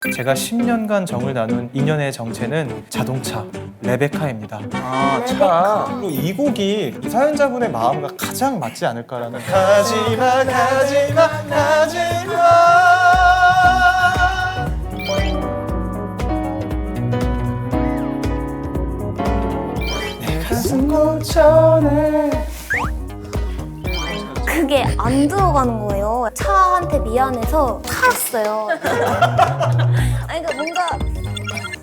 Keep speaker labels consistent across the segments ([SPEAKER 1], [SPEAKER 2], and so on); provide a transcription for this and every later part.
[SPEAKER 1] 제가 10년간 정을 나눈 인연의 정체는 자동차 레베카입니다.
[SPEAKER 2] 아, 차.
[SPEAKER 1] 그리고 이 곡이 사연자분의 마음과 가장 맞지 않을까라는. 가지마 가지마 가지마. 내 가슴 고쳐내.
[SPEAKER 3] 그게 안 들어가는 거예요. 차한테 미안해서 팔았어요. 아니 그러니까 뭔가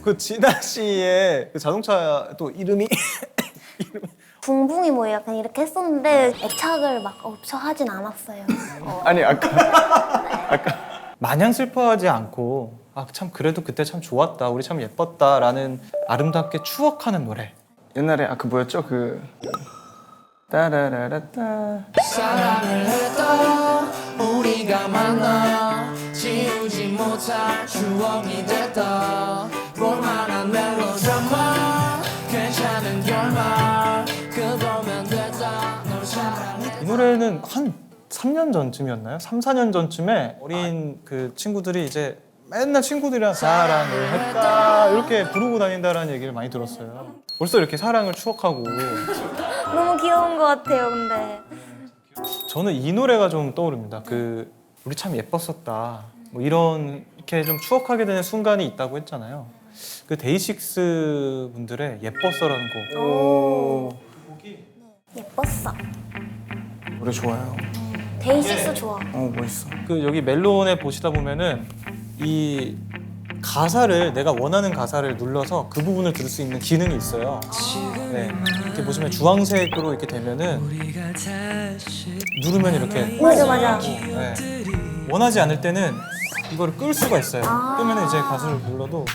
[SPEAKER 1] 그 진아 씨의 그 자동차 또 이름이
[SPEAKER 3] 붕붕이 뭐 약간 이렇게 했었는데 애착을 막 엄청 하진 않았어요.
[SPEAKER 2] 아니, 아까.
[SPEAKER 1] 마냥 슬퍼하지 않고 아 참 그래도 그때 참 좋았다 우리 참 예뻤다라는 아름답게 추억하는 노래.
[SPEAKER 2] 옛날에, 그 뭐였죠? 따라라라따.
[SPEAKER 4] 사랑을 했다 우리가 만나 지우지 못할 추억이 됐다 볼만한 멜로드라마 괜찮은 결말 그거면 됐다 널 사랑했다.
[SPEAKER 1] 이 노래는 한 3년 전쯤이었나요? 3, 4년 전쯤에 어린 그 친구들이 이제 맨날 친구들이랑 사랑을 했다 이렇게 부르고 다닌다라는 얘기를 많이 들었어요. 벌써 이렇게 사랑을 추억하고.
[SPEAKER 3] 너무 귀여운 것 같아요. 근데
[SPEAKER 1] 저는 이 노래가 좀 떠오릅니다. 그 우리 참 예뻤었다 뭐 이런 이렇게 좀 추억하게 되는 순간이 있다고 했잖아요. 그 데이식스 분들의 예뻤어라는 곡.
[SPEAKER 2] 오.
[SPEAKER 3] 예뻤어.
[SPEAKER 2] 노래 좋아요.
[SPEAKER 3] 데이식스 좋아.
[SPEAKER 2] 멋있어.
[SPEAKER 1] 그 여기 멜론에 보시다 보면은 이 가사를 내가 원하는 가사를 눌러서 그 부분을 들을 수 있는 기능이 있어요. 네. 이렇게 보시면 주황색으로 이렇게 되면은 누르면 이렇게
[SPEAKER 3] 맞아.
[SPEAKER 1] 네. 원하지 않을 때는 이거를 끌 수가 있어요. 끄면 이제 가사를 눌러도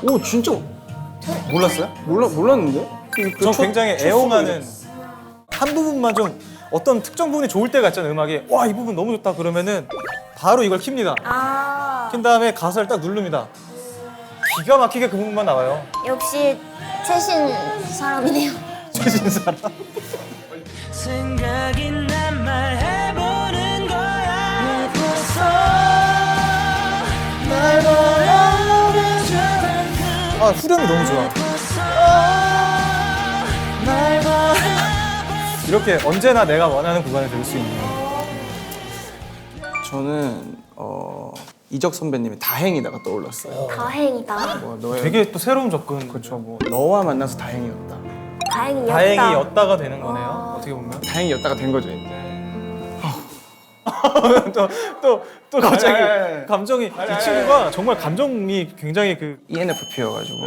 [SPEAKER 2] 오, 진짜.
[SPEAKER 1] 몰랐어요?
[SPEAKER 2] 몰랐는데?
[SPEAKER 1] 전 굉장히 애용하는 한 부분만 좀 어떤 특정 부분이 좋을 때가 있잖아요. 음악이 와 이 부분 너무 좋다 그러면은 바로 이걸 킵니다. 킨 다음에 가사를 딱 누릅니다. 기가 막히게 그 부분만 나와요.
[SPEAKER 3] 역시 최신 사람이네요.
[SPEAKER 1] 최신 사람.
[SPEAKER 4] 생각이 난 말 해보는 거야 예뻤어 날 바라보는
[SPEAKER 1] 아 후렴이 너무 좋아.
[SPEAKER 4] 날 바라
[SPEAKER 1] 이렇게 언제나 내가 원하는 구간을 들을 수 있는.
[SPEAKER 2] 저는 이적 선배님의 다행이다가 떠올랐어요.
[SPEAKER 3] 다행이다.
[SPEAKER 2] 뭐 너의
[SPEAKER 1] 되게 또 새로운 접근.
[SPEAKER 2] 그렇죠. 뭐 너와 만나서 다행이었다.
[SPEAKER 3] 다행이었다.
[SPEAKER 1] 다행이었다가 되는 거네요. 어떻게 보면.
[SPEAKER 2] 다행이었다가 된 거죠 이제.
[SPEAKER 1] 또 갑자기
[SPEAKER 2] 아니.
[SPEAKER 1] 감정이 이 친구가 정말 감정이 굉장히 그
[SPEAKER 2] ENFP여가지고.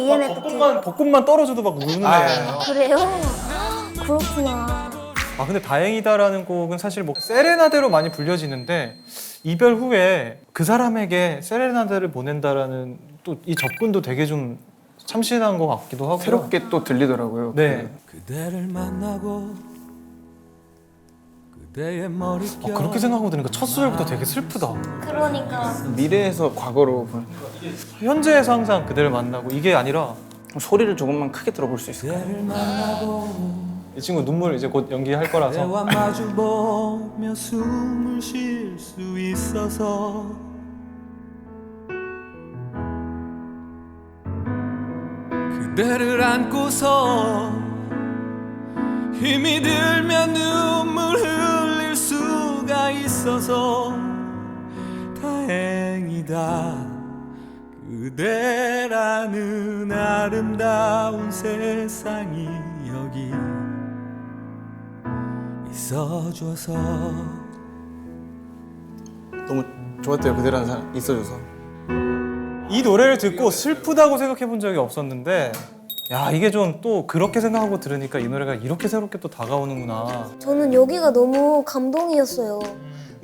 [SPEAKER 3] ENFP.
[SPEAKER 1] 벚꽃만 떨어져도 막 우는 애예요.
[SPEAKER 3] 그래요? 그렇구나.
[SPEAKER 1] 아 근데 다행이다라는 곡은 사실 뭐 세레나데로 많이 불려지는데 이별 후에 그 사람에게 세레나데를 보낸다라는 또 이 접근도 되게 좀 참신한 것 같기도 하고
[SPEAKER 2] 새롭게 또 들리더라고요.
[SPEAKER 1] 네.
[SPEAKER 4] 그대를 만나고 그대의 머릿결
[SPEAKER 1] 그렇게 생각하고 들으니까 첫 소절부터 되게 슬프다.
[SPEAKER 3] 그러니까
[SPEAKER 2] 미래에서 과거로
[SPEAKER 1] 현재에서 항상 그대를 만나고 이게 아니라
[SPEAKER 2] 소리를 조금만 크게 들어볼 수 있을까요?
[SPEAKER 4] 그대를 만나고
[SPEAKER 1] 이 친구 눈물 이제 곧 연기할 거라서
[SPEAKER 4] 그대와 마주보며 숨을 쉴 수 있어서 그대를 안고서 힘이 들면 눈물 흘릴 수가 있어서 다행이다 그대라는 아름다운 세상이 여기 있어줘서
[SPEAKER 2] 너무 좋았대요. 그대라는 사람 있어줘서.
[SPEAKER 1] 이 노래를 듣고 슬프다고 생각해 본 적이 없었는데 야 이게 좀 또 그렇게 생각하고 들으니까 이 노래가 이렇게 새롭게 또 다가오는구나.
[SPEAKER 3] 저는 여기가 너무 감동이었어요.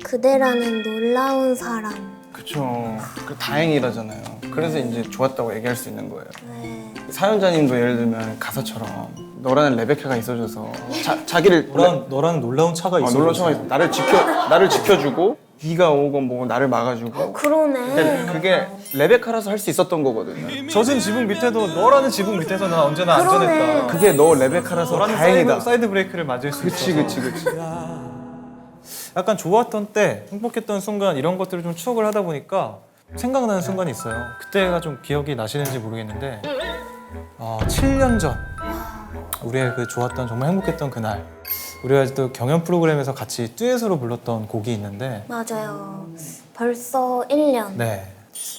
[SPEAKER 3] 그대라는 놀라운 사람.
[SPEAKER 2] 그쵸. 그 다행이라잖아요. 그래서 이제 좋았다고 얘기할 수 있는 거예요.
[SPEAKER 3] 네.
[SPEAKER 2] 사연자님도 예를 들면 가사처럼 너라는 레베카가 있어줘서 자기를
[SPEAKER 1] 너라는 놀라운 차가 있어.
[SPEAKER 2] 놀라운 차가 나를 지켜주고 비가 오건 뭐건 나를 막아주고.
[SPEAKER 3] 그러네.
[SPEAKER 2] 그게 레베카라서 할 수 있었던 거거든요.
[SPEAKER 1] 젖은 지붕 밑에도 너라는 지붕 밑에서 난 언제나
[SPEAKER 3] 그러네.
[SPEAKER 1] 안전했다.
[SPEAKER 2] 그게 너 레베카라서
[SPEAKER 1] 너라는
[SPEAKER 2] 다행이다.
[SPEAKER 1] 사이드 브레이크를 맞을 수
[SPEAKER 2] 그치
[SPEAKER 1] 있어서.
[SPEAKER 2] 그치 그치.
[SPEAKER 1] 약간 좋았던 때, 행복했던 순간 이런 것들을 좀 추억을 하다 보니까 생각나는 순간이 있어요. 그때가 좀 기억이 나시는지 모르겠는데 7년 전 우리의 그 좋았던 정말 행복했던 그날 우리가 또 경연 프로그램에서 같이 듀엣으로 불렀던 곡이 있는데
[SPEAKER 3] 맞아요. 벌써 1년.
[SPEAKER 1] 네,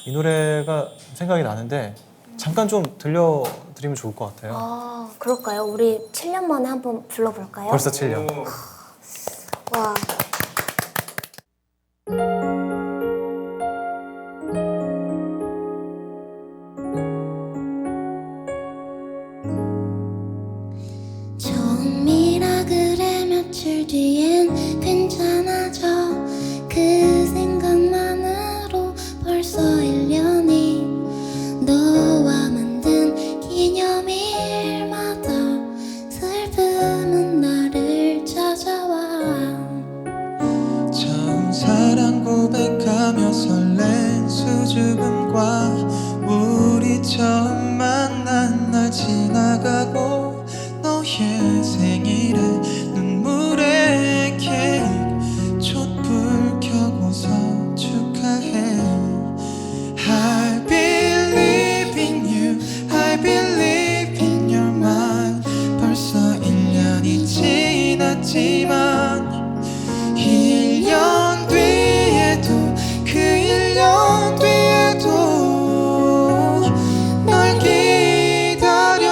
[SPEAKER 1] 이 노래가 생각이 나는데 잠깐 좀 들려드리면 좋을 것 같아요.
[SPEAKER 3] 아, 그럴까요? 우리 7년 만에 한번 불러볼까요?
[SPEAKER 1] 벌써 7년.
[SPEAKER 3] 와.
[SPEAKER 5] 처음이라 그래 며칠 뒤엔 괜찮아져 그 생각만으로 벌써 1년이 너와 만든 기념일마다 슬픔은 나를 찾아와
[SPEAKER 4] 처음 사랑 고백하며 설렌 수줍음과 우리 처음 만난 날 지나가고 너의 생일에 눈물의 케이크 촛불 켜고서 축하해 I believe in you I believe in your mind 벌써 1년이 지났지만 1년 뒤에도 그 1년 뒤에도 널 기다려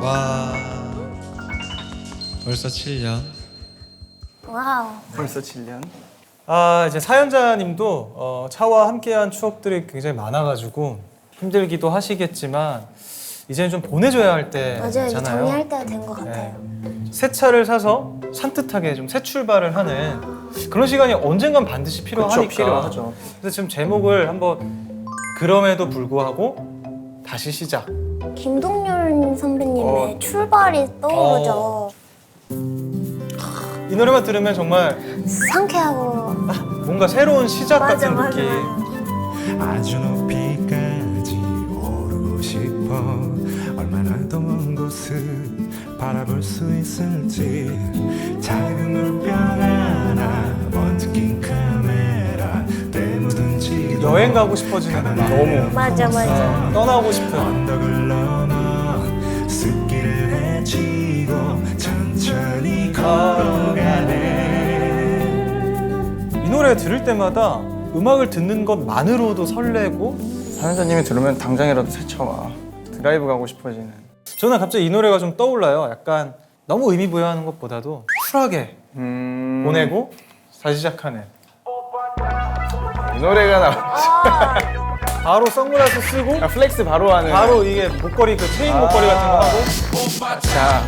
[SPEAKER 4] 와 벌써 7년
[SPEAKER 3] 와우.
[SPEAKER 2] 벌써 7년.
[SPEAKER 1] 이제 사연자님도 차와 함께한 추억들이 굉장히 많아가지고 힘들기도 하시겠지만 이제는 좀 보내줘야 할
[SPEAKER 3] 맞아요. 이제
[SPEAKER 1] 때잖아요.
[SPEAKER 3] 정리할 때가 된 것 같아요.
[SPEAKER 1] 새 차를 사서 산뜻하게 좀 새 출발을 하는 그런 시간이 언젠간 반드시 필요하니까.
[SPEAKER 2] 그쵸, 필요하죠.
[SPEAKER 1] 그래서 지금 제목을 한번 그럼에도 불구하고 다시 시작.
[SPEAKER 3] 김동률 선배님의 출발이 떠오르죠.
[SPEAKER 1] 이 노래만 들으면 정말
[SPEAKER 3] 상쾌하고.
[SPEAKER 1] 뭔가 새로운 시작
[SPEAKER 3] 맞아,
[SPEAKER 1] 같은
[SPEAKER 3] 맞아.
[SPEAKER 1] 느낌.
[SPEAKER 6] 아주 높이까지 오르고 싶어 얼마나 더 먼 곳을 바라볼 수 있을지 작은 물병 하나 먼지 낀 카메라 때 묻은 지도
[SPEAKER 1] 여행 가고 싶어지는 음악. 너무
[SPEAKER 3] 맞아, 맞아.
[SPEAKER 1] 떠나고 싶은.
[SPEAKER 6] 언덕을 넘어 숲길을 헤치고 천천히 걸어가네
[SPEAKER 1] 이 노래 들을 때마다 음악을 듣는 것만으로도 설레고
[SPEAKER 2] 사연자님이 들으면 당장이라도 세차와 드라이브 가고 싶어지는.
[SPEAKER 1] 저는 갑자기 이 노래가 좀 떠올라요. 약간 너무 의미 부여하는 것보다도 쿨하게 보내고 다시 시작하는.
[SPEAKER 2] 이 노래가 나오지.
[SPEAKER 1] 바로 선글라스 쓰고
[SPEAKER 2] 플렉스 바로 하는.
[SPEAKER 1] 바로 이게 목걸이 그 체인 목걸이 같은 거 하고
[SPEAKER 2] 자,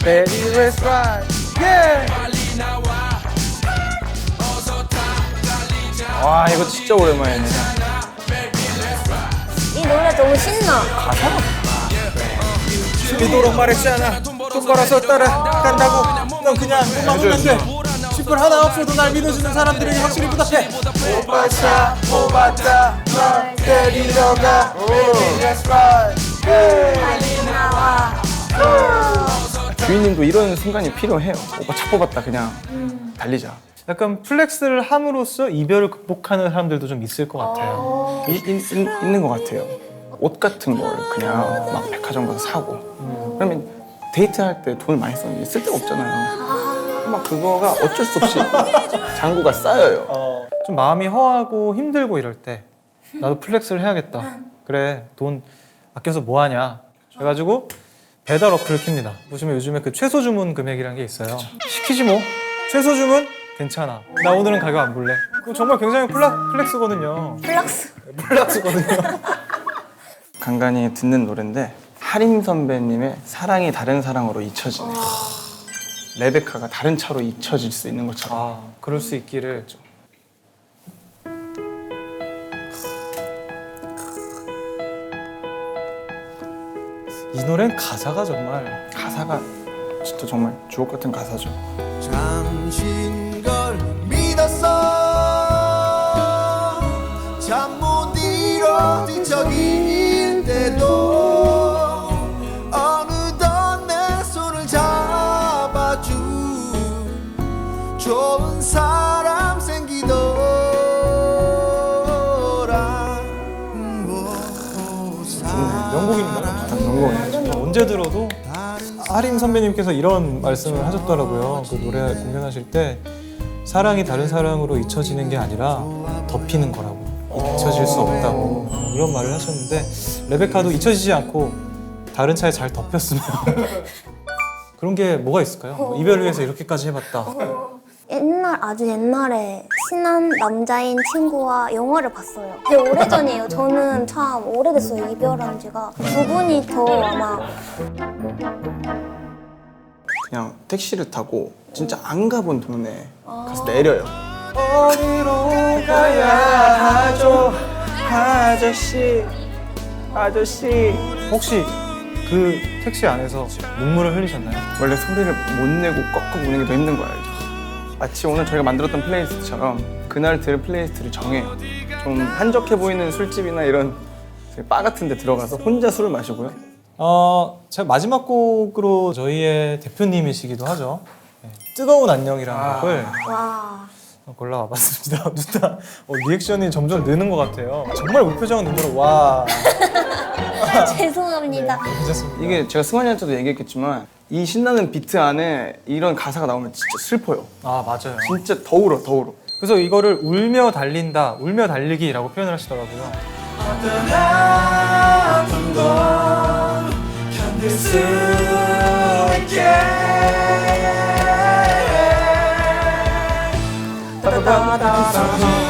[SPEAKER 2] Baby, let's ride. Yeah. 와, 이거 진짜 오랜만이네.
[SPEAKER 3] 이 노래 너무 신나.
[SPEAKER 1] 믿도록 말했잖아. 돈 벌어서 따라간다고. 넌 그냥 꿈만 꾸면 돼. 쥐뿔 하나 없어도 날 믿어주는 사람들에게 확실히 부탁해. 오바차 오바차 널 데리러 가. Baby let's ride.
[SPEAKER 3] 빨리 나와.
[SPEAKER 2] 주인님도 이런 순간이 필요해요. 오빠 차 뽑았다, 그냥 달리자.
[SPEAKER 1] 약간 플렉스를 함으로써 이별을 극복하는 사람들도 좀 있을 것 같아요.
[SPEAKER 2] 있는 것 같아요. 옷 같은 걸 그냥 막 백화점 가서 사고. 그러면 데이트할 때 돈을 많이 썼는데 쓸 데가 없잖아요. 막 그거가 어쩔 수 없이 잔고가 쌓여요.
[SPEAKER 1] 좀 마음이 허하고 힘들고 이럴 때 나도 플렉스를 해야겠다. 그래 돈 아껴서 뭐 하냐. 그래가지고 배달 어플을 킵니다. 보시면 요즘에 그 최소 주문 금액이라는 게 있어요. 시키지 뭐. 최소 주문 괜찮아. 나 오늘은 가격 안 볼래. 그거 정말 굉장히 플렉스거든요. 플렉스거든요.
[SPEAKER 2] 간간히 듣는 노래인데 하림 선배님의 사랑이 다른 사랑으로 잊혀지네. 레베카가 다른 차로 잊혀질 수 있는 것처럼.
[SPEAKER 1] 그럴 수 있기를. 이 노래는 가사가 정말
[SPEAKER 2] 가사가 진짜 정말 주옥 같은 가사죠.
[SPEAKER 7] 잠신 걸 믿었어 잠 못 이뤄 뒤척인데도 어느덧 내 손을 잡아준 좋은 사람 생기더라
[SPEAKER 1] 명곡입니다.
[SPEAKER 2] 명곡이에요.
[SPEAKER 1] 언제 들어도 하림 선배님께서 이런 말씀을 하셨더라고요. 그 노래 공연하실 때 사랑이 다른 사랑으로 잊혀지는 게 아니라 덮이는 거라고. 잊혀질 수 없다고 이런 말을 하셨는데 레베카도 잊혀지지 않고 다른 차에 잘 덮였으면 그런 게 뭐가 있을까요? 이별을 위해서 이렇게까지 해봤다.
[SPEAKER 3] 아주 옛날에 친한 남자인 친구와 영화를 봤어요. 되게 오래전이에요. 저는 참 오래됐어요. 이별한 지가. 두 분이 더 아마
[SPEAKER 2] 그냥 택시를 타고 진짜 안 가본 동네에 가서 내려요.
[SPEAKER 1] 어디로 가야 하죠?
[SPEAKER 2] 아저씨, 아저씨.
[SPEAKER 1] 혹시 그 택시 안에서 눈물을 흘리셨나요?
[SPEAKER 2] 원래 소리를 못 내고 꺾어 부는 게 더 힘든 거 알죠? 마치 오늘 저희가 만들었던 플레이리스트처럼 그날 들을 플레이리스트를 정해요. 좀 한적해 보이는 술집이나 이런 바 같은 데 들어가서 혼자 술을 마시고요.
[SPEAKER 1] 제가 마지막 곡으로 저희의 대표님이시기도 하죠. 네, 뜨거운 안녕이라는 곡을
[SPEAKER 3] 와
[SPEAKER 1] 골라와봤습니다. 누나 리액션이 점점 느는 것 같아요. 정말 무표정한 눈으로 와.
[SPEAKER 3] 죄송합니다.
[SPEAKER 1] 괜찮습니다.
[SPEAKER 2] 이게 제가 승환이한테도 얘기했겠지만 이 신나는 비트 안에 이런 가사가 나오면 진짜 슬퍼요.
[SPEAKER 1] 아 맞아요.
[SPEAKER 2] 진짜 더 울어, 더 울어.
[SPEAKER 1] 그래서 이거를 울며 달린다, 울며 달리기라고 표현을 하시더라고요.
[SPEAKER 4] 어떤 아픈 걸 견딜 수 있게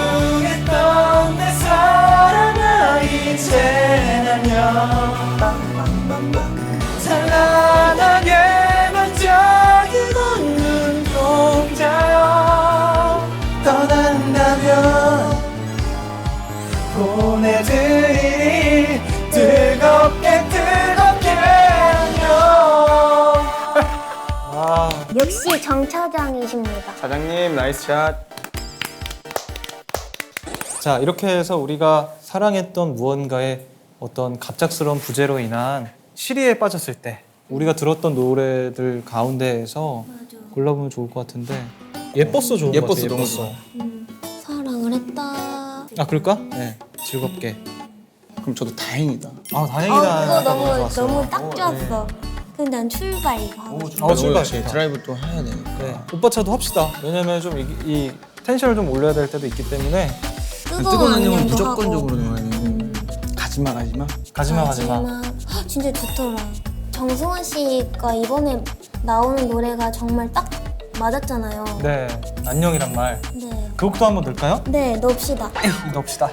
[SPEAKER 4] 소중했던 내 사랑아 이젠 안녕 찬란하게 반짝이던 눈동자여 떠난다면 보내드리니 뜨겁게 안녕.
[SPEAKER 1] 아,
[SPEAKER 3] 역시 정 차장이십니다.
[SPEAKER 2] 사장님 나이스 샷.
[SPEAKER 1] 자 이렇게 해서 우리가 사랑했던 무언가의 어떤 갑작스러운 부재로 인한 시리에 빠졌을 때 우리가 들었던 노래들 가운데에서 골라보면 좋을 것 같은데 예뻤어 좋은 것
[SPEAKER 2] 예뻤어,
[SPEAKER 1] 같아요.
[SPEAKER 2] 너무
[SPEAKER 1] 예뻤어.
[SPEAKER 2] 좋아.
[SPEAKER 5] 사랑을 했다.
[SPEAKER 1] 아 그럴까? 네 즐겁게.
[SPEAKER 2] 그럼 저도 다행이다.
[SPEAKER 1] 아 다행이다.
[SPEAKER 3] 그거 너무
[SPEAKER 1] 좋았어.
[SPEAKER 3] 너무 딱 좋았어. 근데 난 출발 이거 하고 싶어.
[SPEAKER 1] 출발 좋다.
[SPEAKER 2] 드라이브 또 해야 되니까.
[SPEAKER 1] 네. 오빠 차도 합시다. 왜냐면 좀 이 텐션을 좀 올려야 될 때도 있기 때문에
[SPEAKER 3] 뜨거운 안녕도
[SPEAKER 2] 무조건적으로 넣어야 돼. 가지마.
[SPEAKER 1] 가지마.
[SPEAKER 3] 하지만 진짜 좋더라. 정승환 씨가 이번에 나오는 노래가 정말 딱 맞았잖아요.
[SPEAKER 1] 네 안녕이란 말.
[SPEAKER 3] 네.
[SPEAKER 1] 그 곡도 한번 넣을까요?
[SPEAKER 3] 네, 넣읍시다.
[SPEAKER 1] 넣읍시다.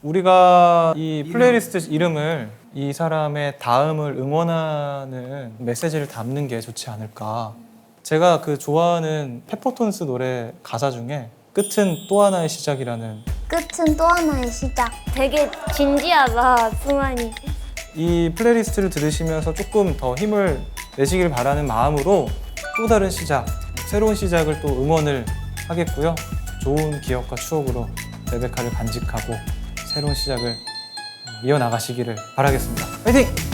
[SPEAKER 1] 우리가 이 플레이리스트 이름을 이 사람의 다음을 응원하는 메시지를 담는 게 좋지 않을까. 제가 그 좋아하는 페퍼톤스 노래 가사 중에 끝은 또 하나의 시작이라는
[SPEAKER 3] 끝은 또 하나의 시작. 되게 진지하다, 승환이.
[SPEAKER 1] 이 플레이리스트를 들으시면서 조금 더 힘을 내시길 바라는 마음으로 또 다른 시작, 새로운 시작을 또 응원을 하겠고요. 좋은 기억과 추억으로 레베카를 간직하고 새로운 시작을 이어나가시기를 바라겠습니다. 화이팅!